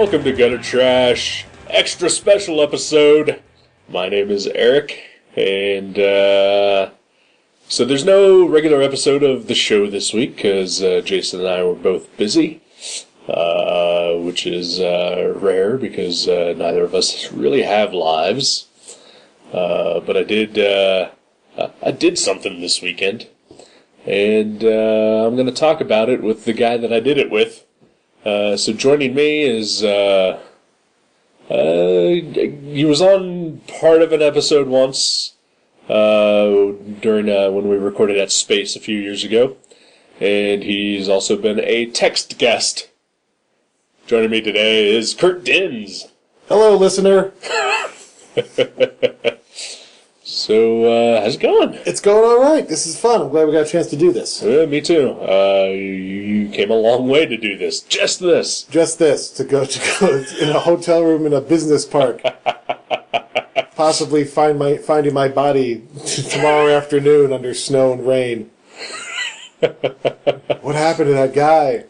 Welcome to Gutter Trash, extra special episode. My name is Eric, and so there's no regular episode of the show this week because Jason and I were both busy, which is rare because neither of us really have lives. But I did something this weekend, and I'm going to talk about it with the guy that I did it with. So joining me is, he was on part of an episode once, during, when we recorded at Space a few years ago, and he's also been a text guest. Joining me today is Kurt Dins. Hello, listener. So, how's it going? It's going all right. This is fun. I'm glad we got a chance to do this. Me too. You came a long way to do this. Just this. To go in a hotel room in a business park. Possibly finding my body tomorrow afternoon under snow and rain. What happened to that guy?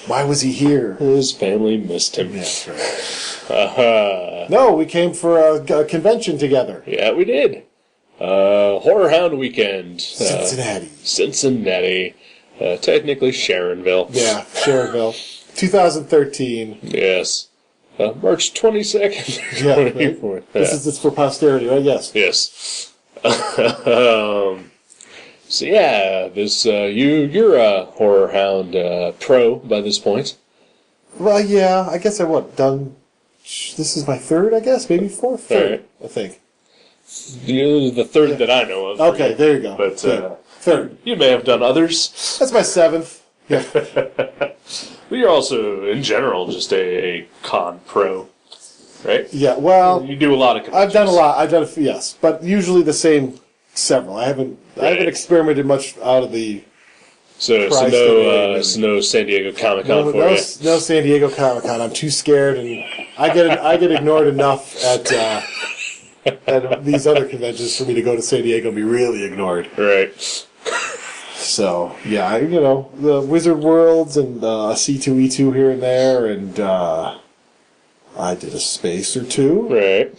Why was he here? His family missed him. Yeah, that's right. No, we came for a convention together. Yeah, we did. HorrorHound weekend. Cincinnati. Technically Sharonville. Yeah, Sharonville. 2013. Yes. March 22nd. Yeah, 24th. Right? This is for posterity, right? Yes. Yes. So yeah, this you're a HorrorHound pro by this point. Well, yeah, I guess done. This is my third, I guess, maybe fourth, third, right. I think. You're the third that I know of. Okay, there you go. But third. You may have done others. That's my seventh. Yeah. But you're also, in general, just a con pro, right? Yeah. Well, you do a lot of conventions. I've done a lot. Yes, but usually the same several. I haven't experimented much out of the. So no San Diego Comic-Con for you? No San Diego Comic-Con. I'm too scared, and I get ignored enough at these other conventions for me to go to San Diego and be really ignored. Right. So, yeah, the Wizard Worlds and C2E2 here and there, and I did a space or two. Right.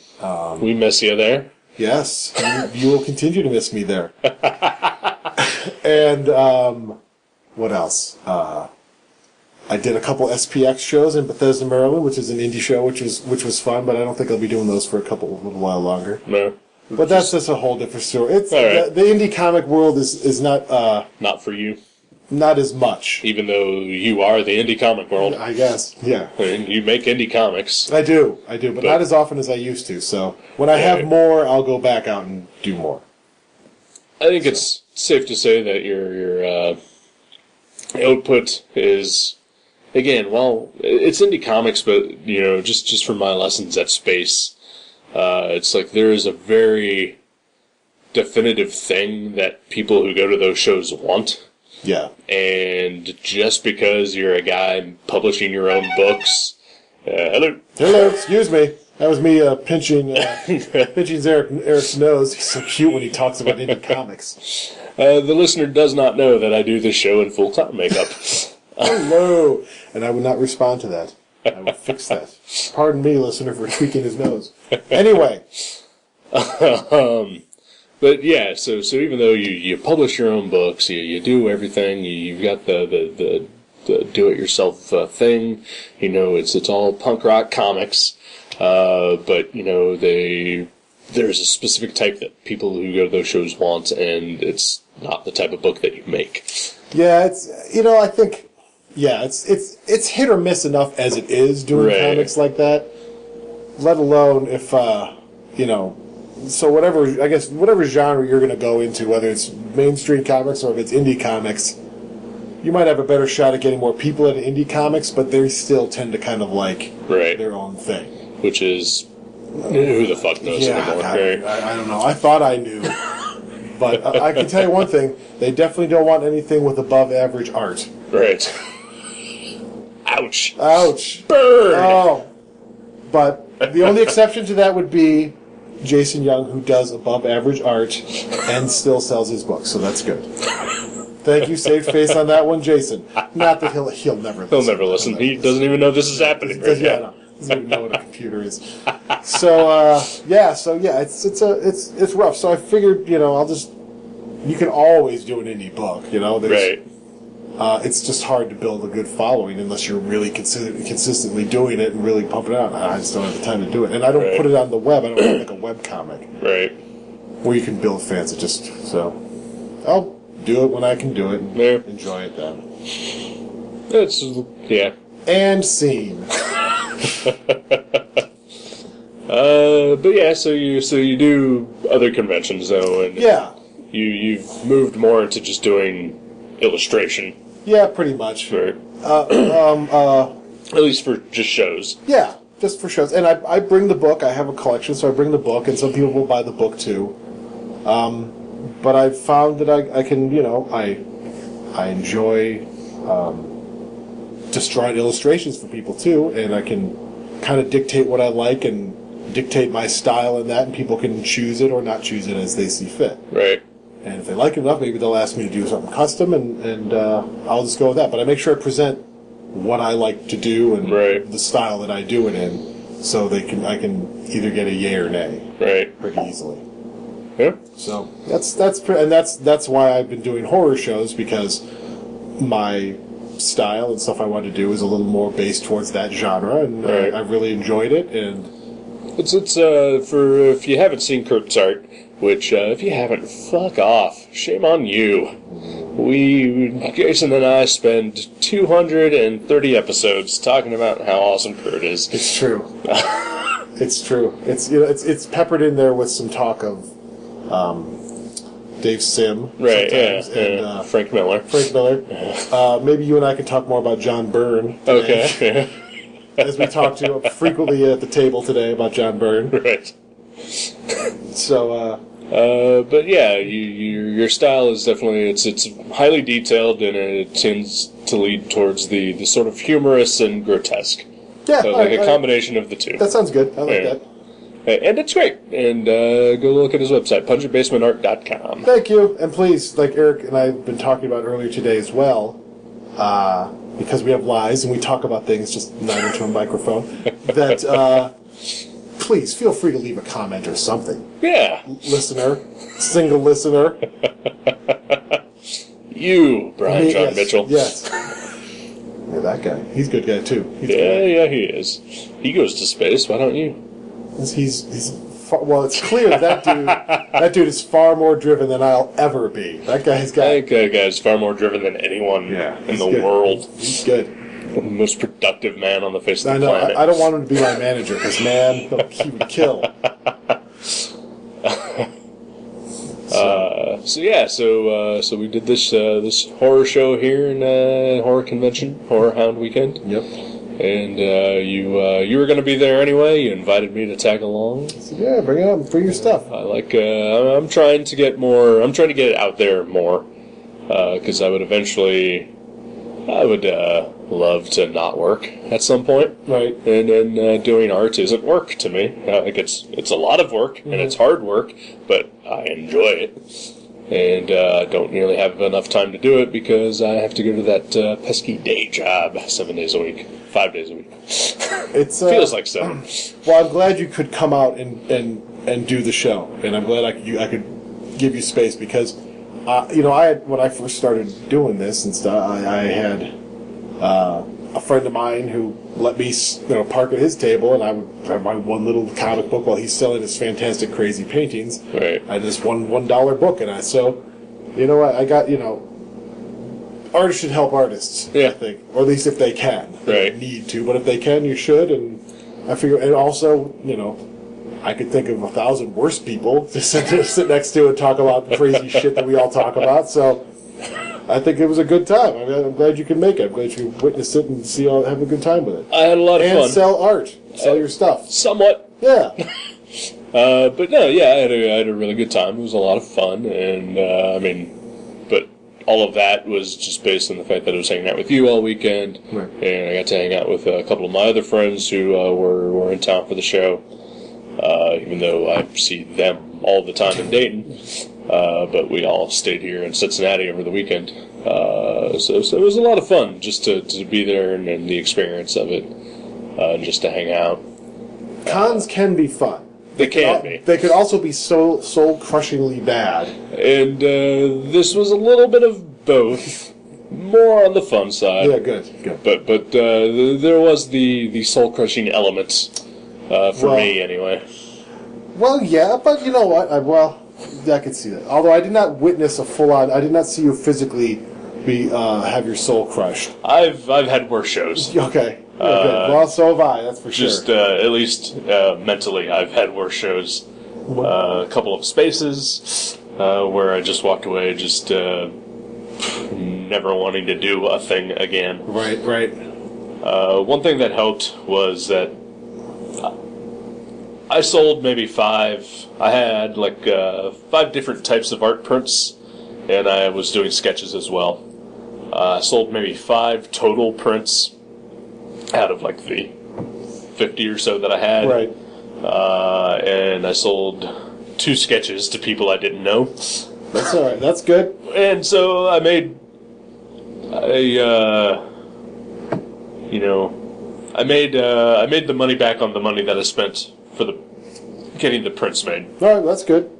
We miss you there. Yes. You will continue to miss me there. And, what else? I did a couple SPX shows in Bethesda, Maryland, which is an indie show, which was fun, but I don't think I'll be doing those for a little while longer. No. But that's just a whole different story. It's right. The indie comic world is not not for you. Not as much. Even though you are the indie comic world. I guess, yeah. I mean, you make indie comics. I do, but not as often as I used to. So when I have more, I'll go back out and do more. I think it's safe to say that your output is, again, well, it's indie comics, but just from my lessons at Space, it's like there is a very definitive thing that people who go to those shows want. Yeah. And just because you're a guy publishing your own books, hello, excuse me. That was me pinching Eric's nose. He's so cute when he talks about indie comics. The listener does not know that I do this show in full clown makeup. Hello. And I would not respond to that. I would fix that. Pardon me, listener, for tweaking his nose. Anyway. But yeah, so even though you publish your own books, you do everything, you've got the do-it-yourself thing, it's all punk rock comics, but there's a specific type that people who go to those shows want, and it's not the type of book that you make. Yeah, it's I think it's hit or miss enough as it is doing comics like that. Let alone if so whatever genre you're going to go into, whether it's mainstream comics or if it's indie comics, you might have a better shot at getting more people into indie comics, but they still tend to kind of like their own thing. Which is, who the fuck knows anymore? I don't know. I thought I knew. But I can tell you one thing. They definitely don't want anything with above average art. Right. Ouch. Ouch. Burn. Oh. But the only exception to that would be Jason Young, who does above average art and still sells his books, so that's good. Thank you, Safe Face, on that one, Jason. Not that he'll never listen. He'll never listen. He doesn't even know this is happening right now. No, doesn't even know what a computer is. So it's rough. So I figured, you can always do an indie book, Right. It's just hard to build a good following unless you're really consistently doing it and really pumping it out. I just don't have the time to do it. And I don't put it on the web. I don't have like a web comic. Right. Where you can build fans. I'll do it when I can do it and enjoy it then. And scene. But yeah, so you do other conventions though, and you've moved more into just doing illustration. Yeah, pretty much. Right. At least for just shows. Yeah, just for shows. And I bring the book. I have a collection, so I bring the book, and some people will buy the book too. But I've found that I can, I enjoy just drawing illustrations for people too, and I can kind of dictate what I like and dictate my style in that, and people can choose it or not choose it as they see fit. Right. And if they like it enough, maybe they'll ask me to do something custom, and I'll just go with that. But I make sure I present what I like to do and the style that I do it in, so I can either get a yay or nay. Right. Pretty easily. Yeah. So that's why I've been doing horror shows, because my style and stuff I want to do is a little more based towards that genre, and I've really enjoyed it. And it's for if you haven't seen Kurt's art, which if you haven't, fuck off, shame on you. Jason and I spend 230 episodes talking about how awesome Kurt is. It's true. It's true. It's peppered in there with some talk of Dave Sim, and Frank Miller. Maybe you and I could talk more about John Byrne today. Okay. As we talked to frequently at the table today about John Byrne. Right. So, but yeah, your style is definitely it's highly detailed, and it tends to lead towards the sort of humorous and grotesque. Yeah, so like a combination of the two. That sounds good. I like that. And it's great. And go look at his website, pungentbasementart.com. Thank you. And please, like Eric and I have been talking about earlier today as well, because we have lives and we talk about things just not into a microphone, that please feel free to leave a comment or something. Yeah. Listener. Single listener. You, Brian John Mitchell. Yes. Yeah, that guy. He's a good guy, too. Yeah, he is. He goes to space. Why don't you? Well, it's clear that dude is far more driven than I'll ever be. That guy's got... That guy's far more driven than anyone in the world. He's good. The most productive man on the face of the planet. I don't want him to be my manager, because, man, he would kill. So we did this horror show here in horror convention, HorrorHound weekend. Yep. And you were going to be there anyway. You invited me to tag along. So yeah, bring it up. Bring your stuff. I'm trying to get more. I'm trying to get it out there more, because I would love to not work at some point. Right. And doing art isn't work to me. It's a lot of work and it's hard work, but I enjoy it. And don't nearly have enough time to do it because I have to go to that pesky day job 7 days a week, 5 days a week. It feels like 7. Well, I'm glad you could come out and do the show, and I'm glad I could give you space because, when I first started doing this and stuff, I had a friend of mine who let me park at his table, and I would have my one little comic book while he's selling his fantastic crazy paintings. Right. I had this $1 book, and I got artists should help artists. Yeah. I think, or at least if they can. They Right. don't need to, but if they can, you should. And I figure, and also, I could think of 1,000 worse people to sit next to and talk about the crazy shit that we all talk about. So I think it was a good time. I mean, I'm glad you can make it. I'm glad you can witness it and have a good time with it. I had a lot of fun. And sell art. Sell your stuff. Somewhat. Yeah. But no, yeah, I had a really good time. It was a lot of fun, and but all of that was just based on the fact that I was hanging out with you all weekend, right. And I got to hang out with a couple of my other friends who were in town for the show. Even though I see them all the time in Dayton, but we all stayed here in Cincinnati over the weekend. So it was a lot of fun just to be there and the experience of it, just to hang out. Cons can be fun. They can be. They could also be soul-crushingly bad. And this was a little bit of both. More on the fun side. Yeah, good. But there was the soul-crushing element, for me anyway. Well, yeah, but you know what? I could see that. Although I did not witness a full-on... I did not see you physically have your soul crushed. I've had worse shows. Okay. Good. Well, so have I, that's for sure. Just, at least mentally, I've had worse shows. A couple of spaces where I just walked away, just never wanting to do a thing again. Right. One thing that helped was that I sold maybe 5. I had 5 different types of art prints, and I was doing sketches as well. I sold maybe 5 total prints out of the 50 or so that I had. Right. And I sold 2 sketches to people I didn't know. That's all right. That's good. And so I made the money back on the money that I spent for getting the prints made. All right, that's good.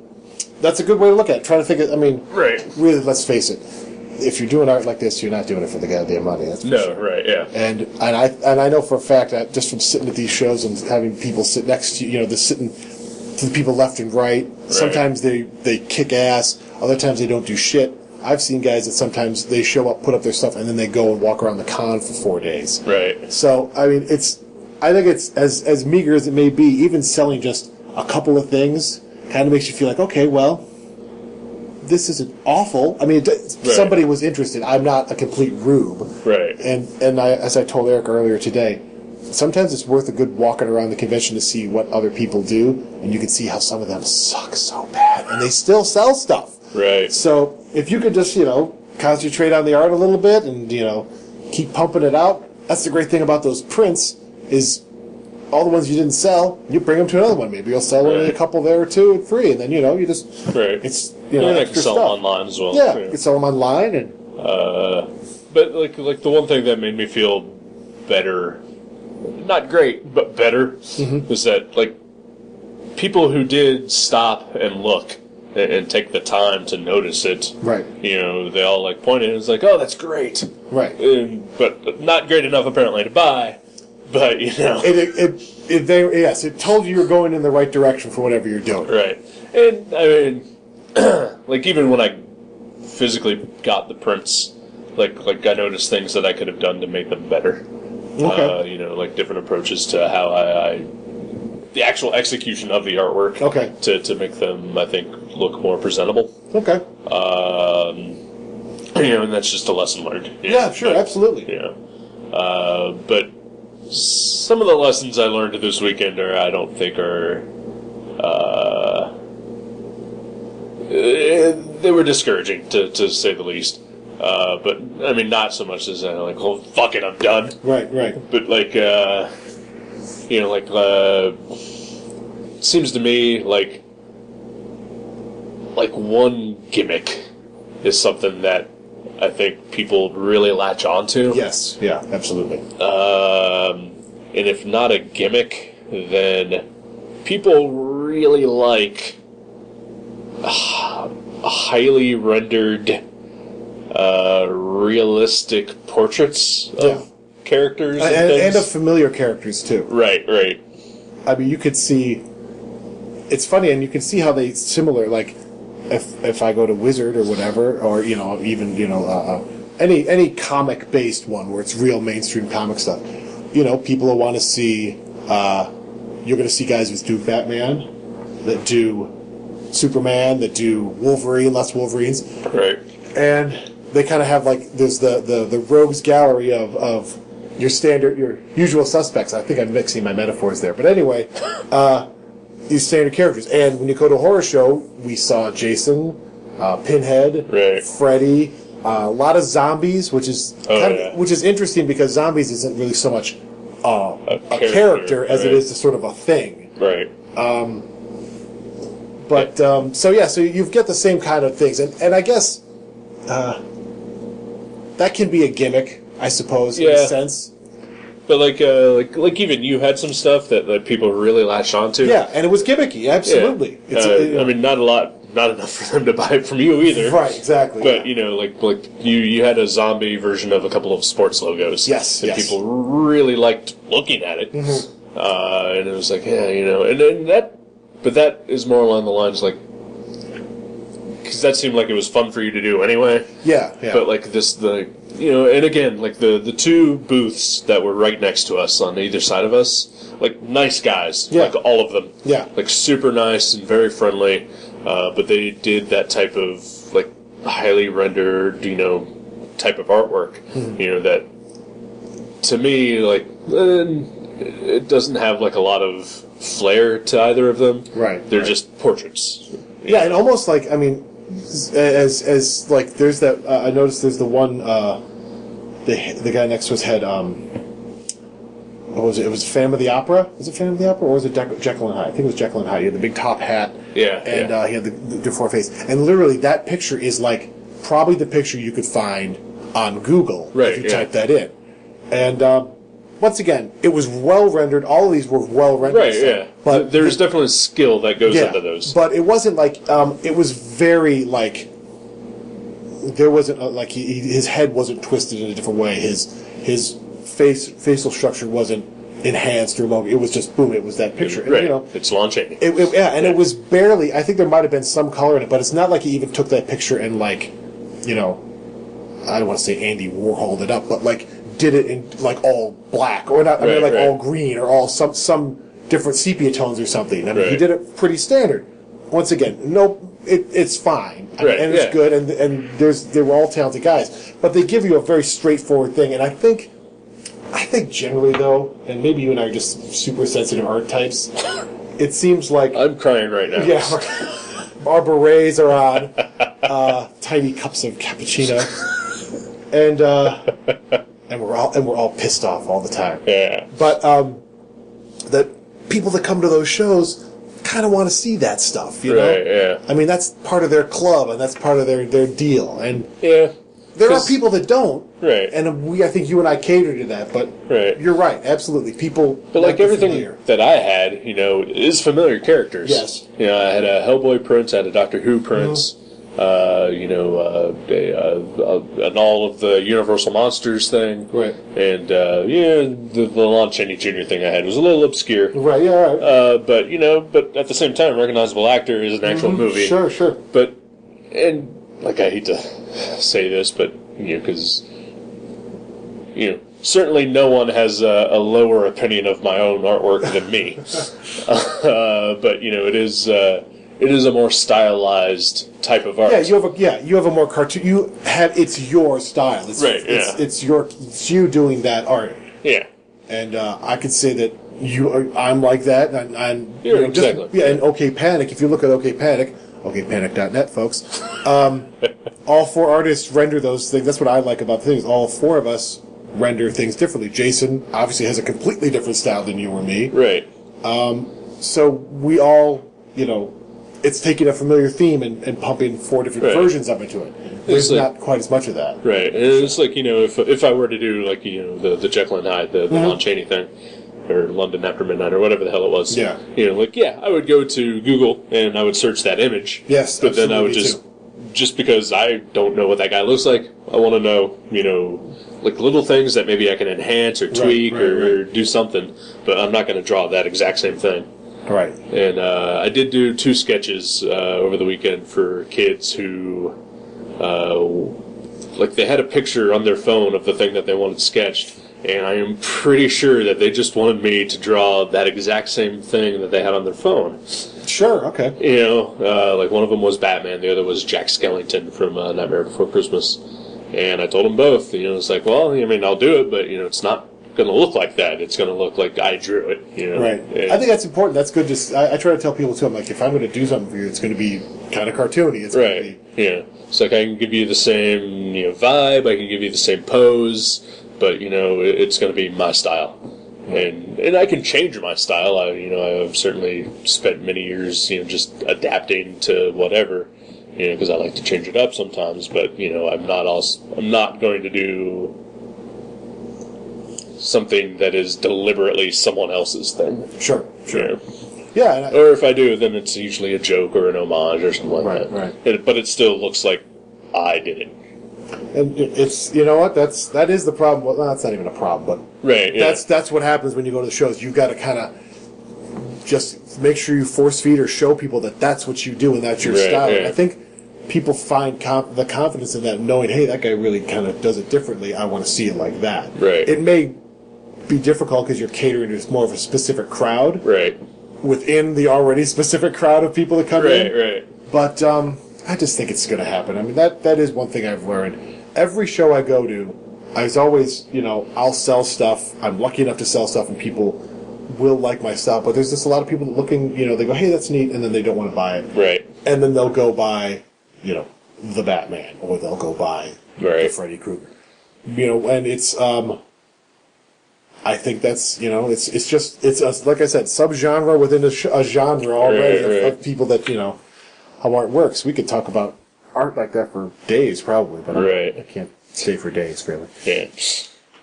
That's a good way to look at it. Try to think of, right. Really, let's face it. If you're doing art like this, you're not doing it for the goddamn money. That's for sure. Right, yeah. And I know for a fact that just from sitting at these shows and having people sit next to you, sitting to the people left and right. Sometimes they kick ass. Other times they don't do shit. I've seen guys that sometimes they show up, put up their stuff, and then they go and walk around the con for 4 days. Right. So I think it's as meager as it may be. Even selling just a couple of things kind of makes you feel like, okay, well, this isn't awful. Somebody was interested. I'm not a complete rube. Right. And as I told Eric earlier today, sometimes it's worth a good walking around the convention to see what other people do, and you can see how some of them suck so bad, and they still sell stuff. Right. So if you could just, concentrate on the art a little bit and, keep pumping it out, that's the great thing about those prints is all the ones you didn't sell, you bring them to another one. Maybe you'll sell only a couple there or two and free, and then, you just... Right. It's, and I extra can sell stuff. them online as well. Yeah, you can sell them online and... But, the one thing that made me feel better, not great, but better, was that, people who did stop and look and take the time to notice it, right? They all, pointed and was oh, that's great. Right. But not great enough, apparently, to buy. But, It told you were going in the right direction for whatever you're doing. Right. And, even when I physically got the prints, I noticed things that I could have done to make them better. Okay. Different approaches to how the actual execution of the artwork. Okay. To make them, I think, look more presentable. Okay. And that's just a lesson learned. Yeah, sure, absolutely. Yeah. But some of the lessons I learned this weekend I don't think are they were discouraging, to say the least. But, not so much as well, fuck it, I'm done. Right. But, seems to me like one gimmick is something that I think people really latch onto. Yes, yeah, absolutely. And if not a gimmick, then people really like highly rendered, realistic portraits of characters and things. And of familiar characters, too. Right. You could see... It's funny, and you can see how they similar, if I go to Wizard or whatever, or, even, any comic-based one where it's real mainstream comic stuff, people will want to see... you're going to see guys that do Batman, that do Superman, that do Wolverine, lots of Wolverines. Right. And they kind of have like there's the rogues gallery of your usual suspects. I think I'm mixing my metaphors there, but anyway, these standard characters. And when you go to a horror show, we saw Jason, Pinhead, right. Freddy, a lot of zombies, which is which is interesting because zombies isn't really so much a character as it is a sort of a thing. Right. So you get the same kind of things, and I guess that can be a gimmick, I suppose, in a sense. But like even you had some stuff that people really latched onto. Yeah, and it was gimmicky, absolutely. Yeah. I mean, not enough for them to buy it from you either. Right, exactly. But like you had a zombie version of a couple of sports logos. Yes, and people really liked looking at it. Mm-hmm. And it was like, and then that is more along the lines like, because that seemed like it was fun for you to do anyway. Yeah. But like and again, like the two booths that were right next to us on either side of us, like nice guys, like all of them. Yeah. Like super nice and very friendly, but they did that type of like highly rendered, type of artwork, that to me, like, it doesn't have like a lot of flair to either of them. Right. They're just portraits. Yeah, and almost like, I mean, as like, there's that, I noticed there's the one, the guy next to us had, what was it? It was Phantom of the Opera? Was it Phantom of the Opera, or was it Jekyll and Hyde? I think it was Jekyll and Hyde. He had the big top hat. Yeah. And he had the deformed face. And literally, that picture is like probably the picture you could find on Google if you type that in. And once again, it was well rendered. All of these were well rendered. Right, yeah. But there's definitely skill that goes into those. But it wasn't like, it was very like, there wasn't, like, his head wasn't twisted in a different way. His facial structure wasn't enhanced or low. It was just, boom, it was that picture. Right. And, it's launching. It was barely, I think there might have been some color in it, but it's not like he even took that picture and, like, I don't want to say Andy Warholed it up, but, like, did it in, like, all black, or not, all green, or all some different sepia tones or something. I mean, he did it pretty standard. Once again, it's fine. I mean, and it's good, and they were all talented guys. But they give you a very straightforward thing, and I think generally, though, and maybe you and I are just super sensitive art types, it seems like... I'm crying right now. Yeah. Our berets are on, tiny cups of cappuccino, and we're all pissed off all the time. Yeah. But that people that come to those shows kind of want to see that stuff, you know? Right, yeah. I mean, that's part of their club, and that's part of their deal. And there are people that don't. Right. And I think you and I cater to that, but you're right, absolutely. People... But like everything that I had, is familiar characters. Yes. I had a Hellboy prince, I had a Doctor Who prince, and all of the Universal Monsters thing. Right. And, the Lon Chaney Jr. thing I had was a little obscure. Right, yeah, right. But at the same time, recognizable actor is an actual movie. Sure. But, and, like, I hate to say this, but, because... certainly no one has a lower opinion of my own artwork than me. But it is a more stylized type of art. Yeah, you have a more cartoon. It's your style. It's you doing that art. Yeah. And I could say that I'm like that. And exactly. And OK Panic. If you look at OK Panic, okpanic.net, folks. All four artists render those things. That's what I like about things. All four of us render things differently. Jason obviously has a completely different style than you or me. Right. So we all, it's taking a familiar theme and pumping four different versions of it to it. There's not quite as much of that. Right. And it's like, if I were to do, like, the Jekyll and Hyde, the Lon Chaney thing, or London After Midnight, or whatever the hell it was. Yeah. I would go to Google and I would search that image. Yes, but then I would just because I don't know what that guy looks like, I want to know, like little things that maybe I can enhance or tweak or do something, but I'm not going to draw that exact same thing. Right. And I did do 2 sketches over the weekend for kids who, they had a picture on their phone of the thing that they wanted sketched, and I am pretty sure that they just wanted me to draw that exact same thing that they had on their phone. Sure, okay. Like one of them was Batman, the other was Jack Skellington from Nightmare Before Christmas. And I told them both. It's like, well, I mean, I'll do it, but it's not going to look like that. It's going to look like I drew it. Right. And I think that's important. That's good. I try to tell people too. I'm like, if I'm going to do something for you, it's going to be kind of cartoony. It's right. Going to be, yeah. It's like I can give you the same vibe. I can give you the same pose, but it's going to be my style. And I can change my style. I've certainly spent many years just adapting to whatever. Because I like to change it up sometimes, but I'm not going to do something that is deliberately someone else's thing. Sure. Yeah. Or if I do, then it's usually a joke or an homage or something like that. Right. But it still looks like I did it. And it's that is the problem. Well, that's not even a problem, but right. Yeah. That's what happens when you go to the shows. You've got to kind of just make sure you force feed or show people that that's what you do and that's your style. Yeah. And I think people find the confidence in that, knowing, hey, that guy really kind of does it differently. I want to see it like that. Right. It may be difficult because you're catering to more of a specific crowd. Right. Within the already specific crowd of people that come in. Right. But I just think it's going to happen. I mean, that is one thing I've learned. Every show I go to, I was always, I'll sell stuff. I'm lucky enough to sell stuff, and people will like my style. But there's just a lot of people looking, they go, hey, that's neat, and then they don't want to buy it. Right. And then they'll go buy, the Batman, or they'll go buy the Freddy Krueger. And it's, I think that's, it's just, like I said, subgenre within a genre already of people that, how art works. We could talk about art like that for days, probably, but I can't stay for days, really. Yeah.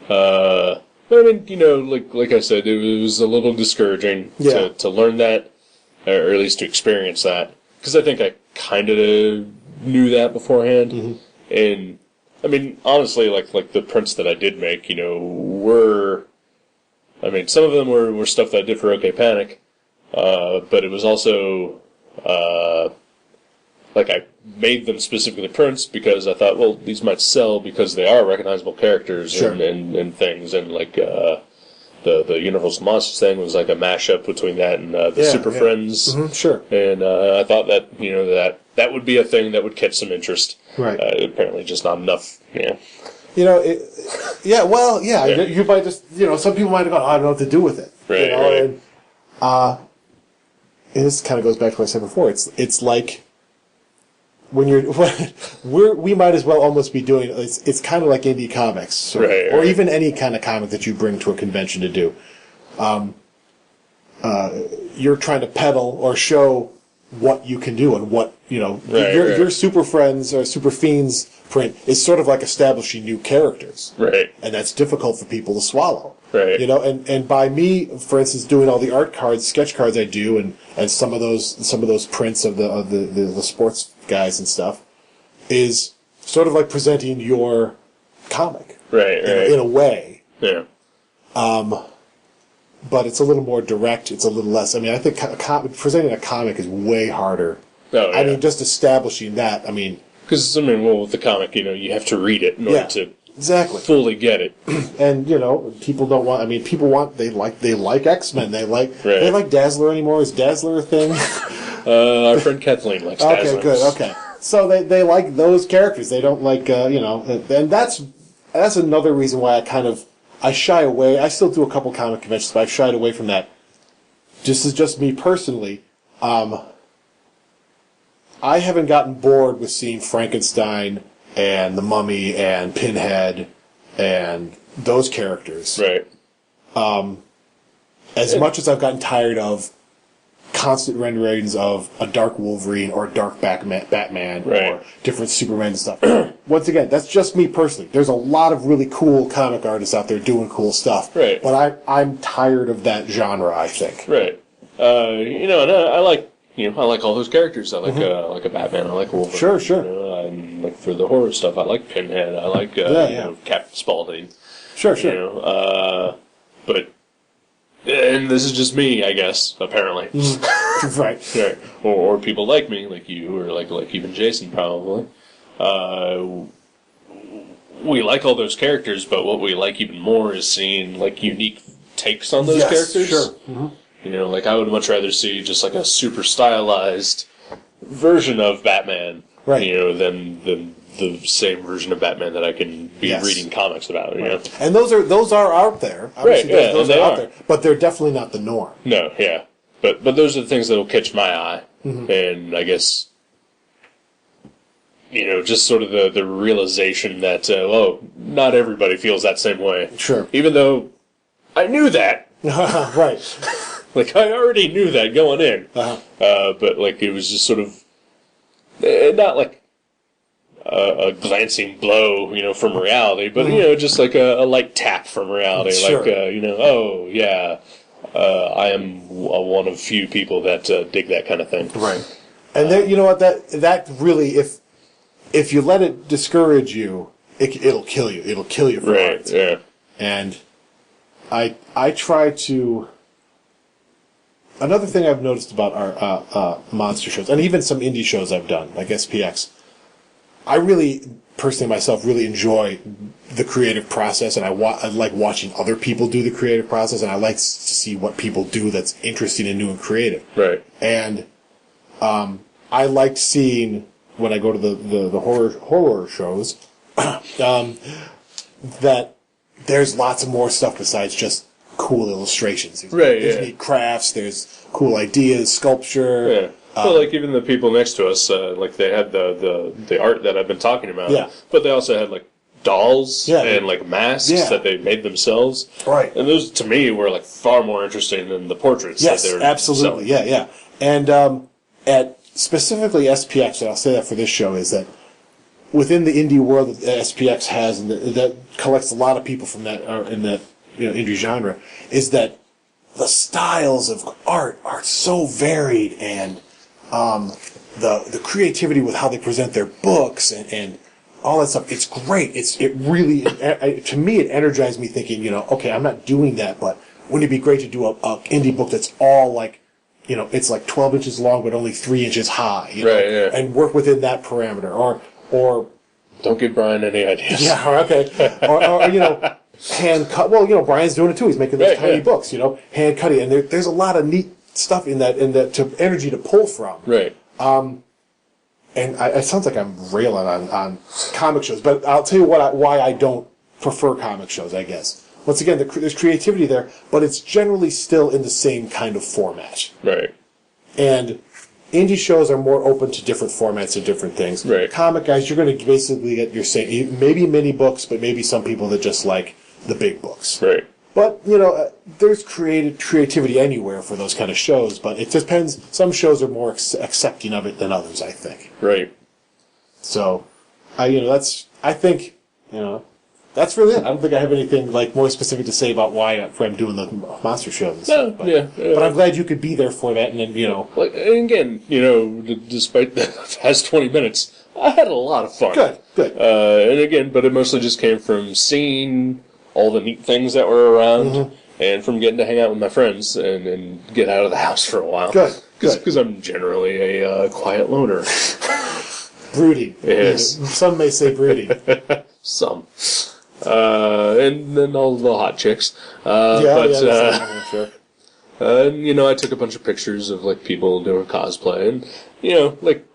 But I mean, like I said, it was a little discouraging to learn that, or at least to experience that, because I think I kind of knew that beforehand. Mm-hmm. And I mean, honestly, like the prints that I did make, were, I mean, some of them were stuff that I did for OK Panic, but it was also like I made them specifically prints because I thought, well, these might sell because they are recognizable characters and things, and like the Universal Monsters thing was like a mashup between that and the Super Friends. Mm-hmm, sure. And I thought that that would be a thing that would catch some interest. Right. Apparently, just not enough. Yeah. You might just, some people might have gone, I don't know what to do with it. Right. And this kind of goes back to what I said before. It's like when we might as well almost be doing, it's kind of like indie comics, or even any kind of comic that you bring to a convention to do. You're trying to peddle or show what you can do and what, your Super Friends or Super Fiends print is sort of like establishing new characters. Right. And that's difficult for people to swallow. Right. And by me, for instance, doing all the art cards, sketch cards I do, and some of those prints of the sports guys and stuff, is sort of like presenting your comic. Right. In a way. Yeah. But it's a little more direct. It's a little less. I mean, I think presenting a comic is way harder. Oh, yeah. I mean, just establishing that. I mean, because with the comic, you have to read it in order to fully get it. And people don't want. I mean, people want. They like X-Men. They like Dazzler anymore. Is Dazzler a thing? Our friend Kathleen likes Dazzler. Okay, good. Okay, so they like those characters. They don't like and that's another reason why I shy away. I still do a couple comic conventions, but I've shied away from that. Just me personally. I haven't gotten bored with seeing Frankenstein and the Mummy and Pinhead and those characters. Right. As much as I've gotten tired of constant renderings of a dark Wolverine or a dark Batman or different Superman and stuff. Once again, that's just me personally. There's a lot of really cool comic artists out there doing cool stuff. Right. But I'm tired of that genre, I think. Right. And I like I like all those characters. I like like a Batman. I like Wolverine. Sure. And like for the horror stuff, I like Pinhead. I like Captain Spaulding. Sure. But and this is just me, I guess. Apparently, right. Or people like me, like you, or like even Jason, probably. We like all those characters, but what we like even more is seeing like unique takes on those characters. Sure. Mm-hmm. Like I would much rather see just like a super stylized version of Batman, right? Than the same version of Batman that I can be reading comics about. You know? And those are out there. Obviously, right? Yeah, those are out there, but they're definitely not the norm. No, yeah, but those are the things that'll catch my eye, and I guess. Just sort of the realization that, not everybody feels that same way. Sure. Even though I knew that. Right. Like, I already knew that going in. But, like, it was just sort of, not like a glancing blow, from reality, but, just like a light tap from reality. Sure. Like, I am one of few people that dig that kind of thing. Right. And there, you know what, that really, if you let it discourage you, it'll kill you. It'll kill you for right, art. Yeah. And I try to. Another thing I've noticed about our monster shows, and even some indie shows I've done, like SPX, I really, personally myself, really enjoy the creative process, and I like watching other people do the creative process, and I like to see what people do that's interesting and new and creative. Right. And I liked seeing, when I go to the horror shows, that there's lots of more stuff besides just cool illustrations. There's neat crafts, there's cool ideas, sculpture. Yeah. Well, like even the people next to us, like they had the art that I've been talking about. Yeah. But they also had like dolls and like masks that they made themselves. Right. And those to me were like far more interesting than the portraits that they were absolutely. selling. Yeah. And at specifically SPX, and I'll say that for this show, is that within the indie world that SPX has, and that collects a lot of people from that in that indie genre, is that the styles of art are so varied, and the creativity with how they present their books and all that stuff. It's great. It really to me it energized me thinking, okay, I'm not doing that, but wouldn't it be great to do a indie book that's all like, it's like 12 inches long but only 3 inches high, right? Yeah. And work within that parameter, or don't give Brian any ideas. Yeah, okay. or hand cut. Well, Brian's doing it too. He's making those tiny books, hand cutting, and there's a lot of neat stuff in that energy to pull from. Right. And it sounds like I'm railing on comic shows, but I'll tell you why I don't prefer comic shows, I guess. Once again, there's creativity there, but it's generally still in the same kind of format. Right. And indie shows are more open to different formats and different things. Right. Comic guys, you're going to basically get your same, maybe mini books, but maybe some people that just like the big books. Right. But, there's creativity anywhere for those kind of shows, but it depends. Some shows are more accepting of it than others, I think. Right. So, that's really it. I don't think I have anything more specific to say about why I'm doing the monster shows. No, but I'm glad you could be there for that, and then, Like, and again, despite the past 20 minutes, I had a lot of fun. Good. And again, but it mostly just came from seeing all the neat things that were around, and from getting to hang out with my friends and get out of the house for a while. Good. Because I'm generally a quiet loner. Brooding. Yes. Some may say brooding. Some. And then all the hot chicks. Sure. And, I took a bunch of pictures of, people doing cosplay, and,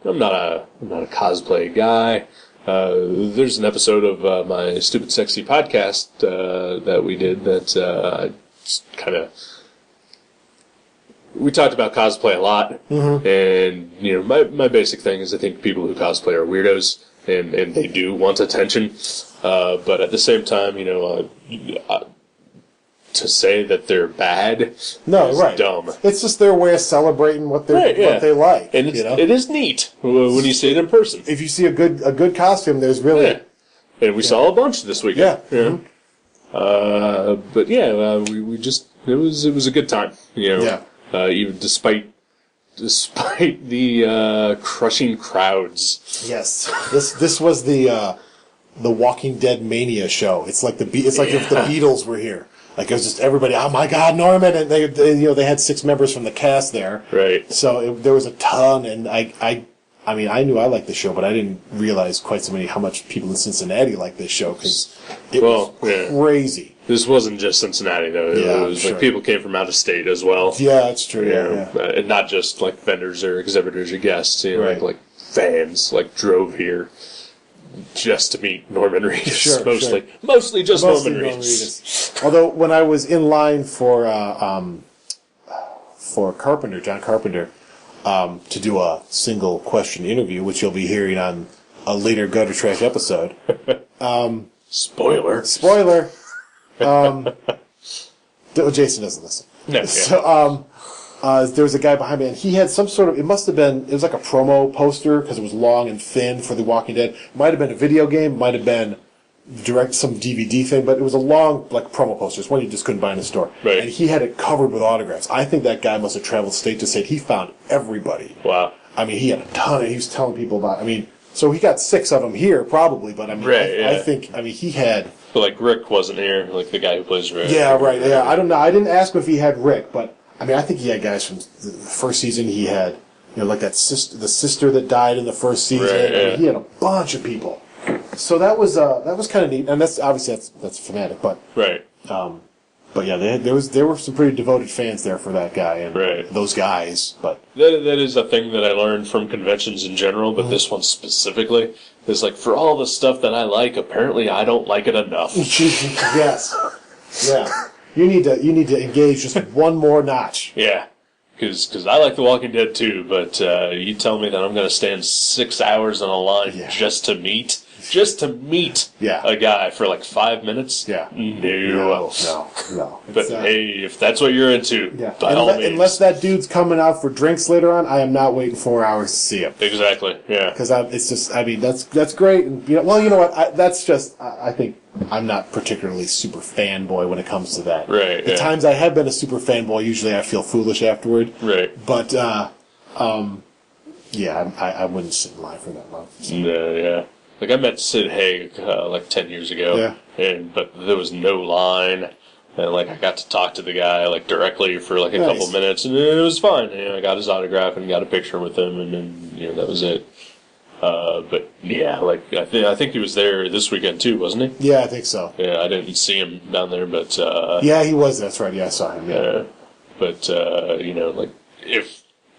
I'm not a cosplay guy. There's an episode of my Stupid Sexy podcast that we did that we talked about cosplay a lot, and my basic thing is I think people who cosplay are weirdos, and they do want attention, but at the same time, to say that they're bad is dumb. It's just their way of celebrating what they like, and it is neat when you see it in person. If you see a good costume, there's really and we saw a bunch this weekend. Yeah. But we just it was a good time. Even despite the crushing crowds. Yes, this was the Walking Dead mania show. It's like it's like if the Beatles were here. Like, it was just everybody, oh my God, Norman! And they had 6 members from the cast there. Right. So there was a ton, and I knew I liked the show, but I didn't realize how much people in Cincinnati liked this show, because it was crazy. This wasn't just Cincinnati, though. It was people came from out of state as well. Yeah, that's true. And not just vendors or exhibitors or guests. Like fans drove here. just to meet Norman Reedus. Sure, mostly. sure. Mostly just Mostly Norman Reedus. Although, when I was in line for Carpenter, John Carpenter, to do a single question interview, which you'll be hearing on a later Gutter Trash episode. Spoiler. Jason doesn't listen. No, yeah. So, there was a guy behind me, and he had some sort of, it was like a promo poster, because it was long and thin for The Walking Dead. It might have been a video game, might have been some DVD thing, but it was a long, like, promo poster. It's one you just couldn't buy in the store. Right. And he had it covered with autographs. I think that guy must have traveled state to state. He found everybody. Wow. I mean, he had a ton, and he was telling people about, so he got 6 of them here, probably, but I think, he had... But, like, Rick wasn't here, like the guy who plays Rick. Yeah, right, yeah. I don't know. I didn't ask him if he had Rick, but, I think he had guys from the first season. He had, like the sister that died in the first season. Right, yeah. He had a bunch of people. So that was kind of neat, and that's obviously that's fanatic, but Right. But yeah, there were some pretty devoted fans there for that guy and Right. those guys. But that is a thing that I learned from conventions in general, but this one specifically is like, for all the stuff that I like, apparently I don't like it enough. Yes, yeah, you need to engage just one more notch. Yeah. Because I like The Walking Dead too, but you tell me that I'm going to stand 6 hours on a line just to meet a guy for like 5 minutes? Yeah. No. No. But hey, if that's what you're into, by all means. Unless that dude's coming out for drinks later on, I am not waiting 4 hours to see him. Exactly, yeah. Because it's just, that's great. And, you know what, I think I'm not particularly super fanboy when it comes to that. Right, The times I have been a super fanboy, usually I feel foolish afterward. Right. But, yeah, I wouldn't sit in line for that long. So. No, yeah. Like, I met Sid Haig, like 10 years ago. Yeah. But there was no line. And, like, I got to talk to the guy, like, directly for, like, a couple minutes. And it was fine. I got his autograph and got a picture with him. And then, that was it. But, yeah, like, I think he was there this weekend, too, wasn't he? Yeah, I think so. Yeah, I didn't see him down there, but... yeah, he was. That's right. Yeah, I saw him, yeah. But, like,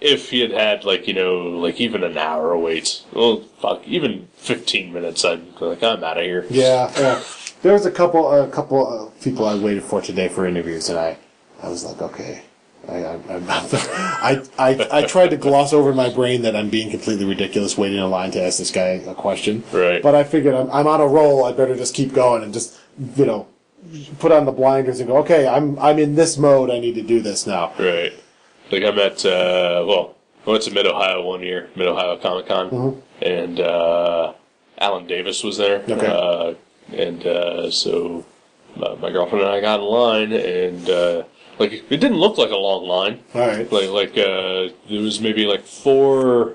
if he had, like, like, even an hour wait, well, fuck, even 15 minutes, I'd be like, I'm out of here. Yeah. There was a couple people I waited for today for interviews, and I was like, okay. I tried to gloss over in my brain that I'm being completely ridiculous waiting in line to ask this guy a question. Right. But I figured I'm on a roll. I better just keep going and just, put on the blinders and go, okay, I'm in this mode. I need to do this now. Right. Like, I met, I went to Mid-Ohio one year, Mid-Ohio Comic-Con, and Alan Davis was there. Okay. So my girlfriend and I got in line, and like, it didn't look like a long line. All right. Like there was maybe like 4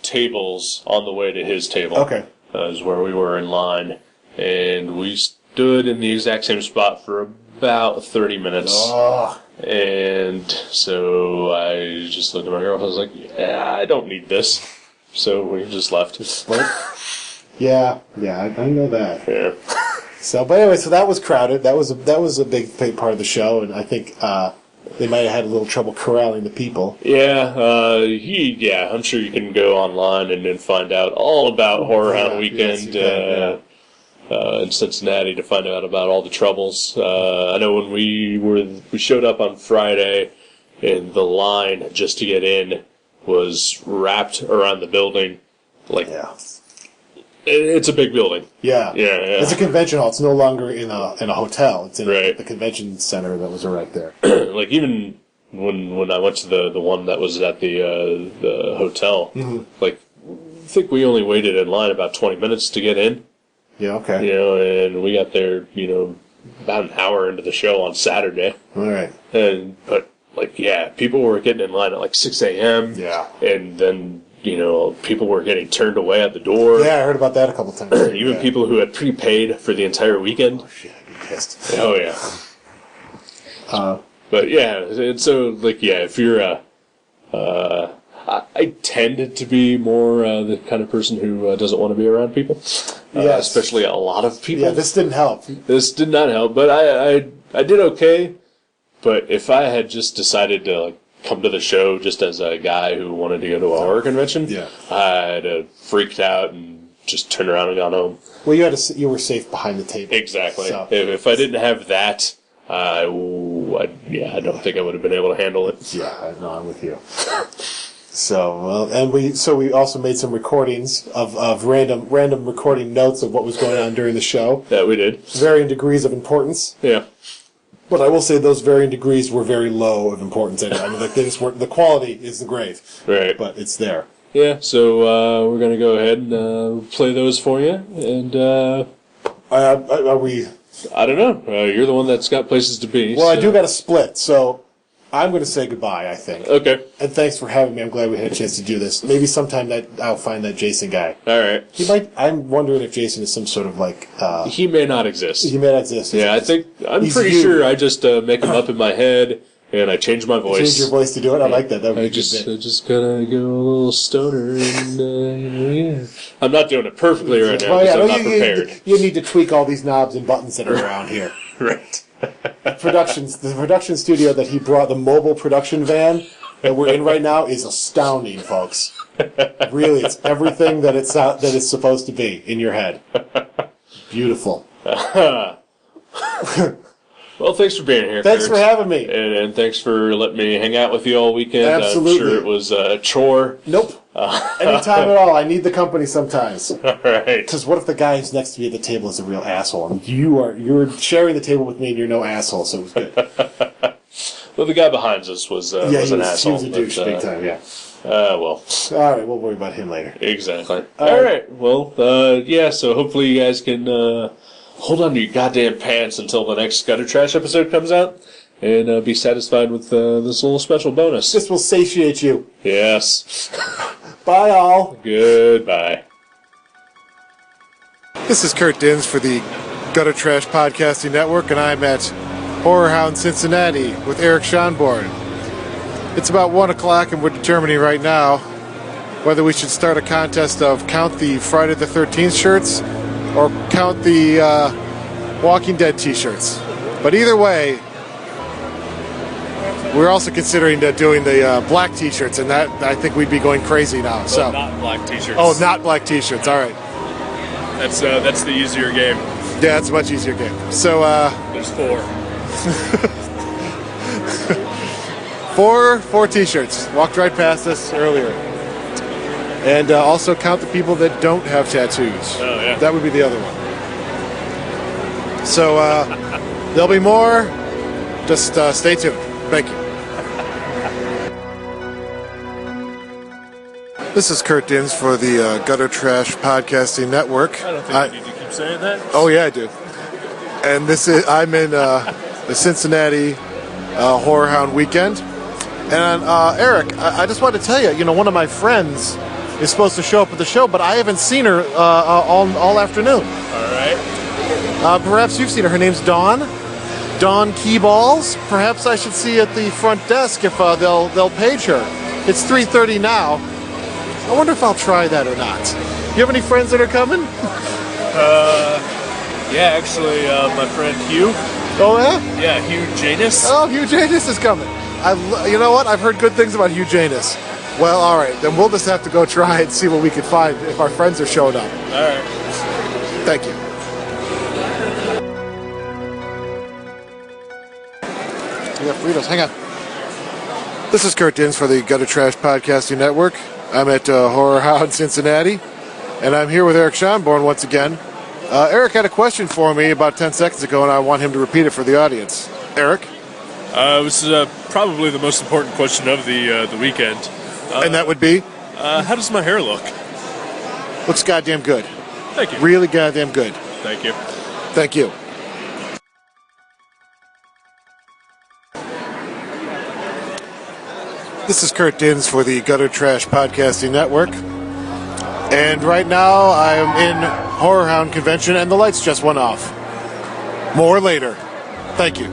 tables on the way to his table. Okay. Is where we were in line, and we stood in the exact same spot for about 30 minutes. Oh. And so I just looked at my girlfriend. I was like, yeah, I don't need this. So we just left. Yeah, I know that. Yeah. So, but anyway, so that was crowded. That was a big part of the show, and I think they might have had a little trouble corralling the people. Yeah, I'm sure you can go online and then find out all about HorrorHound Weekend in Cincinnati to find out about all the troubles. I know when we showed up on Friday, and the line just to get in was wrapped around the building. Like, it's a big building. Yeah. It's a convention hall. It's no longer in a hotel. It's in right. the convention center that was right there. Like, even when I went to the one that was at the hotel, like, I think we only waited in line about 20 minutes to get in. Yeah, okay. And we got there, about an hour into the show on Saturday. All right. But people were getting in line at like 6 a.m. Yeah. And then, people were getting turned away at the door. Yeah, I heard about that a couple times. Even people who had prepaid for the entire weekend. Oh, shit, I'd be pissed. Oh, yeah. But, yeah, and so, if you're I tended to be more the kind of person who doesn't want to be around people. Yes. Especially a lot of people. Yeah, this didn't help. This did not help, but I did okay. But if I had just decided to come to the show just as a guy who wanted to go to a horror convention, I'd have freaked out and just turned around and gone home. Well, you were safe behind the table. Exactly. So. If I didn't have that, I don't think I would have been able to handle it. Yeah, no, I'm with you. So, we also made some recordings of random recording notes of what was going on during the show. That we did. Varying degrees of importance. Yeah. But I will say those varying degrees were very low of importance. I mean, like they just weren't, the quality isn't great. Right. But it's there. Yeah, so we're going to go ahead and play those for you. And are we... I don't know. You're the one that's got places to be. Well, so. I do got to split, so I'm going to say goodbye, I think. Okay. And thanks for having me. I'm glad we had a chance to do this. Maybe sometime I'll find that Jason guy. All right. I'm wondering if Jason is some sort of like... he may not exist. He may not exist. Yeah, I'm pretty sure I just make him up in my head, and I change my voice. Change your voice to do it? I like that. That would be I just gotta go a little stoner, and, yeah. I'm not doing it perfectly right now, because I'm not prepared. You need to tweak all these knobs and buttons that are around here. Right. The production studio that he brought, the mobile production van that we're in right now, is astounding, folks. Really, it's everything that it's supposed to be in your head. Beautiful. Well, thanks for being here. Thanks for having me. And thanks for letting me hang out with you all weekend. Absolutely. I'm sure it was a chore. Nope. Anytime at all. I need the company sometimes. All right. Because what if the guy who's next to me at the table is a real asshole? And you're sharing the table with me and you're no asshole, so it was good. Well, the guy behind us was an asshole. He was a douche big time, yeah. Well. All right, we'll worry about him later. Exactly. All right. Well, yeah, so hopefully you guys can hold on to your goddamn pants until the next Gutter Trash episode comes out and be satisfied with this little special bonus. This will satiate you. Yes. Bye, all. Goodbye. This is Kurt Dins for the Gutter Trash Podcasting Network, and I'm at HorrorHound Cincinnati with Eric Schonborn. It's about 1 o'clock, and we're determining right now whether we should start a contest of count the Friday the 13th shirts or count the Walking Dead t-shirts. But either way, we're also considering doing the black t-shirts, and that I think we'd be going crazy now. Well, so not black t-shirts. Oh, not black t-shirts. All right. That's the easier game. Yeah, it's a much easier game. So there's 4. four t-shirts. Walked right past us earlier. And also count the people that don't have tattoos. Oh, yeah. That would be the other one. So there'll be more. Just stay tuned. Thank you. This is Kurt Dins for the Gutter Trash Podcasting Network. I don't think you need to keep saying that. Oh, yeah, I do. And I'm in the Cincinnati HorrorHound weekend. And Eric, I just wanted to tell you, one of my friends is supposed to show up at the show, but I haven't seen her all afternoon. All right. Perhaps you've seen her. Her name's Dawn Keyballs. Perhaps I should see at the front desk if they'll page her. It's 3:30 now. I wonder if I'll try that or not. You have any friends that are coming? Yeah, actually, my friend Hugh. Oh, yeah? Yeah, Hugh Janus. Oh, Hugh Janus is coming. You know what? I've heard good things about Hugh Janus. Well, all right. Then we'll just have to go try and see what we can find if our friends are showing up. All right. Thank you. We got Fritos. Hang on. This is Kurt Dins for the Gutter Trash Podcasting Network. I'm at HorrorHound Cincinnati, and I'm here with Eric Schonborn once again. Eric had a question for me about 10 seconds ago, and I want him to repeat it for the audience. Eric? This is probably the most important question of the weekend. And that would be? How does my hair look? Looks goddamn good. Thank you. Really goddamn good. Thank you. Thank you. This is Kurt Dins for the Gutter Trash Podcasting Network. And right now I'm in HorrorHound Convention and the lights just went off. More later. Thank you.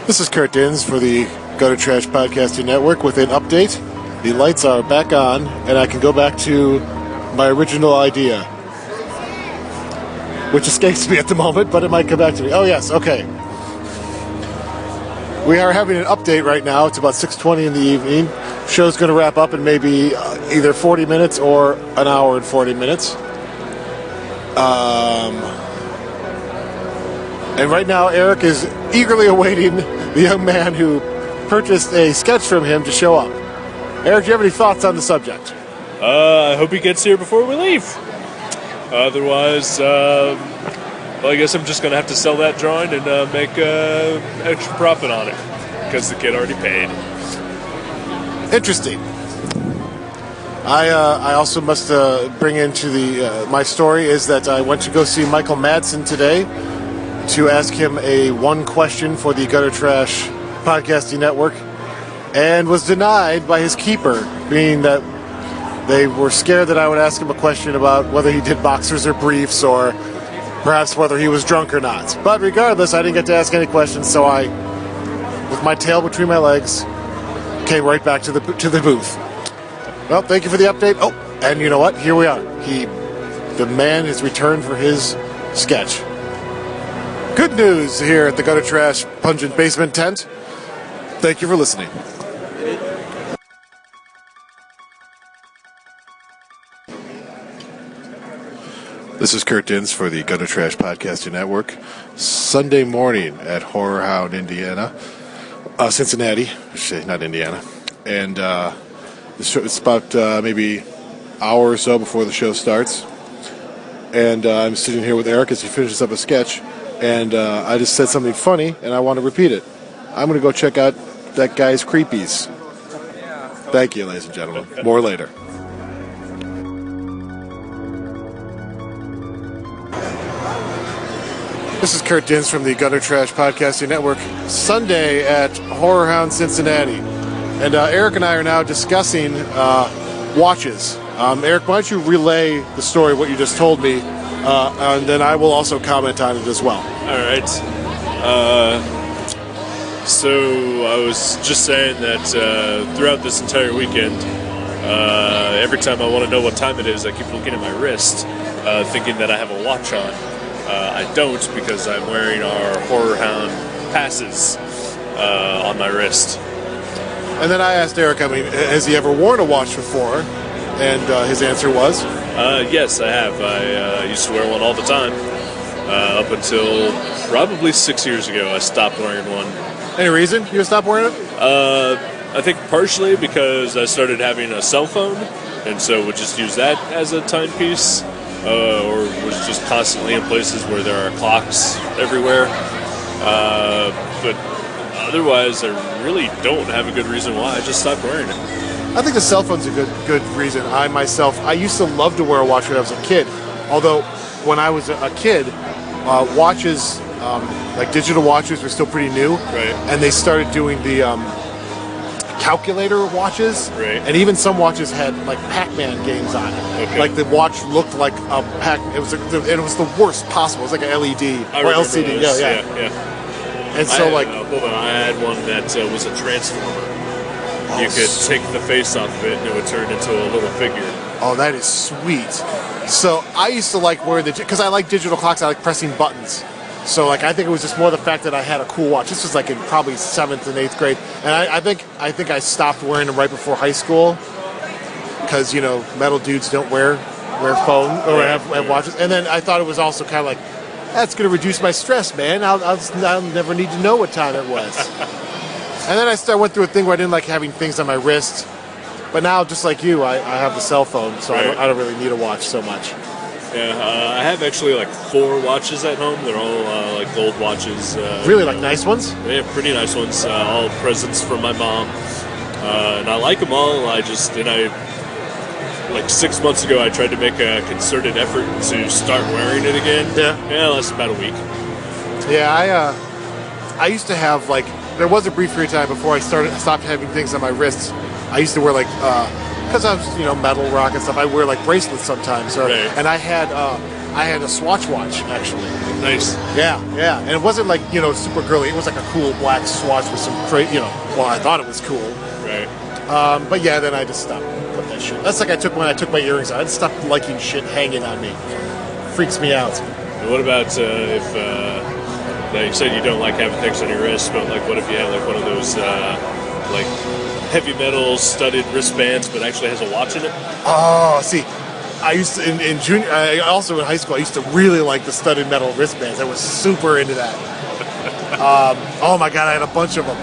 This is Kurt Dins for the Gutter Trash Podcasting Network with an update. The lights are back on and I can go back to my original idea, which escapes me at the moment, but it might come back to me. Oh, yes, okay. We are having an update right now. It's about 6:20 in the evening. Show's going to wrap up in maybe either 40 minutes or an hour and 40 minutes. And right now, Eric is eagerly awaiting the young man who purchased a sketch from him to show up. Eric, do you have any thoughts on the subject? I hope he gets here before we leave. Otherwise, well, I guess I'm just going to have to sell that drawing and make extra profit on it because the kid already paid. Interesting. I also must bring into the my story is that I went to go see Michael Madsen today to ask him one question for the Gutter Trash Podcasting Network, and was denied by his keeper, being that they were scared that I would ask him a question about whether he did boxers or briefs, or perhaps whether he was drunk or not. But regardless, I didn't get to ask any questions, so I, with my tail between my legs, came right back to the booth. Well, thank you for the update. Oh, and you know what? Here we are. The man has returned for his sketch. Good news here at the Gutter Trash Pungent Basement Tent. Thank you for listening. This is Kurt Dins for the Gutter Trash Podcasting Network. Sunday morning at HorrorHound, Indiana. Cincinnati. I should say, not Indiana. And it's about maybe an hour or so before the show starts. And I'm sitting here with Eric as he finishes up a sketch. And I just said something funny, and I want to repeat it. I'm going to go check out that guy's creepies. Thank you, ladies and gentlemen. More later. This is Kurt Dins from the Gutter Trash Podcasting Network. Sunday at HorrorHound, Cincinnati. And Eric and I are now discussing watches. Eric, why don't you relay the story of what you just told me, and then I will also comment on it as well. All right. So I was just saying that throughout this entire weekend, every time I want to know what time it is, I keep looking at my wrist, thinking that I have a watch on. I don't, because I'm wearing our HorrorHound passes on my wrist. And then I asked Eric, has he ever worn a watch before? And his answer was? Yes, I have. I used to wear one all the time. Up until probably 6 years ago, I stopped wearing one. Any reason you stopped wearing it? I think partially because I started having a cell phone, and so would just use that as a timepiece, or was just constantly in places where there are clocks everywhere. But otherwise, I really don't have a good reason why. I just stopped wearing it. I think the cell phone's a good reason. I used to love to wear a watch when I was a kid. Although, when I was a kid, watches, like digital watches, were still pretty new. Right. And they started doing the calculator watches. Right. And even some watches had like Pac-Man games on it. Okay. Like the watch looked like a Pac. It was the worst possible. It was like an LED or LCD. Those. Yeah. And so hold on, I had one that was a transformer. You could take the face off of it and it would turn into a little figure. Oh, that is sweet. So I used to like wearing because I like digital clocks. I like pressing buttons. So I think it was just more the fact that I had a cool watch. This was like in probably 7th and 8th grade, and I think I stopped wearing them right before high school because metal dudes don't wear phone or have watches. And then I thought it was also kind of like, that's going to reduce my stress, man. I'll never need to know what time it was. And then I went through a thing where I didn't like having things on my wrist. But now, just like you, I have the cell phone, so right. I don't really need a watch so much. Yeah, I have actually like 4 watches at home. They're all like gold watches. Really, like nice ones? Yeah, pretty nice ones. All presents from my mom. And I like them all. Like 6 months ago, I tried to make a concerted effort to start wearing it again. Yeah, it lasted about a week. Yeah, I used to have there was a brief period of time before I stopped having things on my wrists. I used to wear because I was metal rock and stuff. I wear bracelets sometimes. Right. And I had a Swatch watch actually. Nice. Yeah, and it wasn't super girly. It was like a cool black Swatch with some well, I thought it was cool. Right. But yeah, then I just stopped putting that shit. That's like when I took my earrings out. I just stopped liking shit hanging on me. Freaks me out. And what about if Now, you said you don't like having things on your wrists, but like, what if you have like one of those like heavy metal studded wristbands, but actually has a watch in it? Oh, see, I used to in junior. Also in high school, I used to really like the studded metal wristbands. I was super into that. Oh my god, I had a bunch of them.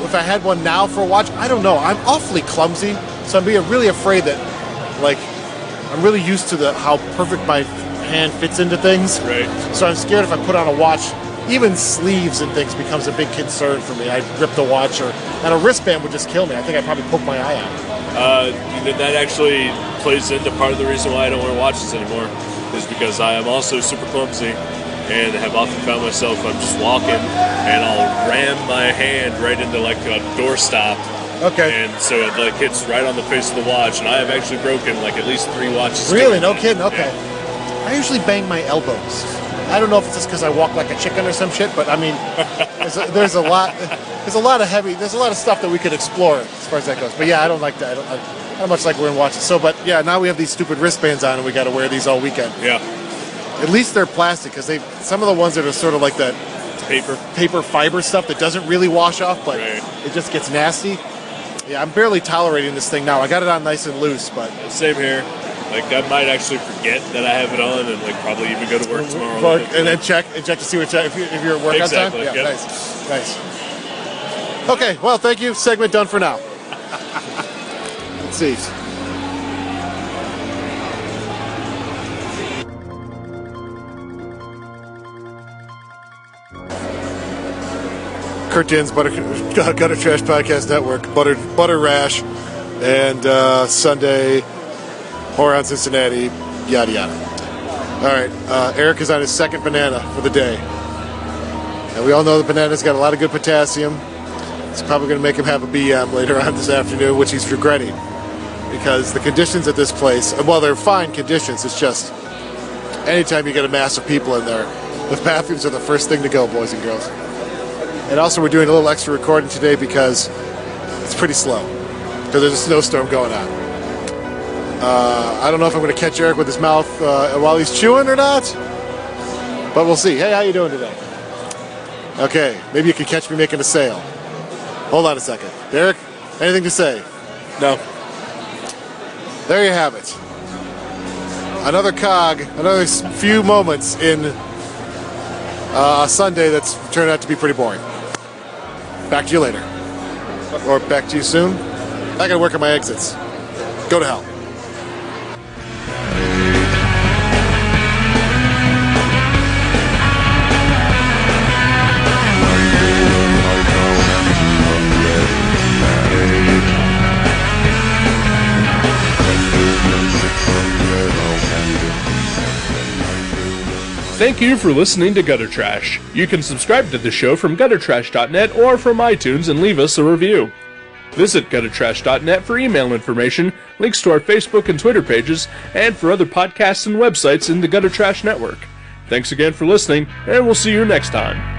If I had one now for a watch, I don't know. I'm awfully clumsy, so I'm being really afraid that, like, I'm really used to how perfect my hand fits into things. Right. So I'm scared if I put on a watch, even sleeves and things becomes a big concern for me. I'd rip the watch, and a wristband would just kill me. I think I'd probably poke my eye out. That actually plays into part of the reason why I don't wear watches anymore, is because I am also super clumsy and have often found myself, I'm just walking and I'll ram my hand right into like a doorstop. Okay. And so it like hits right on the face of the watch, and I have actually broken like at least 3 watches. Really? No kidding? Okay. I usually bang my elbows. I don't know if it's just because I walk like a chicken or some shit, but I mean, there's a lot of stuff that we could explore as far as that goes. But yeah, I don't like that. I don't much like wearing watches. So, but yeah, now we have these stupid wristbands on, and we got to wear these all weekend. Yeah. At least they're plastic, because some of the ones that are sort of like that paper fiber stuff that doesn't really wash off, but it just gets nasty. Yeah, I'm barely tolerating this thing now. I got it on nice and loose, but same here. Like, I might actually forget that I have it on, and like probably even go to work tomorrow. And then check to see if you're at work on time. Yeah, yep. Nice. Okay, well, thank you. Segment done for now. Let's see. Kurt Din's Gutter Trash Podcast Network, Butter Rash, and Sunday, HorrorHound Cincinnati, yada yada. All right, Eric is on his second banana for the day. And we all know the banana's got a lot of good potassium. It's probably going to make him have a BM later on this afternoon, which he's regretting. Because the conditions at this place, well, they're fine conditions, it's just anytime you get a mass of people in there, the bathrooms are the first thing to go, boys and girls. And also we're doing a little extra recording today because it's pretty slow. Because there's a snowstorm going on. I don't know if I'm going to catch Eric with his mouth while he's chewing or not. But we'll see. Hey, how you doing today? Okay, maybe you can catch me making a sale. Hold on a second. Eric, anything to say? No. There you have it. Another cog, another few moments in a Sunday that's turned out to be pretty boring. Back to you later. Or back to you soon. I gotta work on my exits. Go to hell. Thank you for listening to Gutter Trash. You can subscribe to the show from guttertrash.net or from iTunes and leave us a review. Visit guttertrash.net for email information, links to our Facebook and Twitter pages, and for other podcasts and websites in the Gutter Trash Network. Thanks again for listening, and we'll see you next time.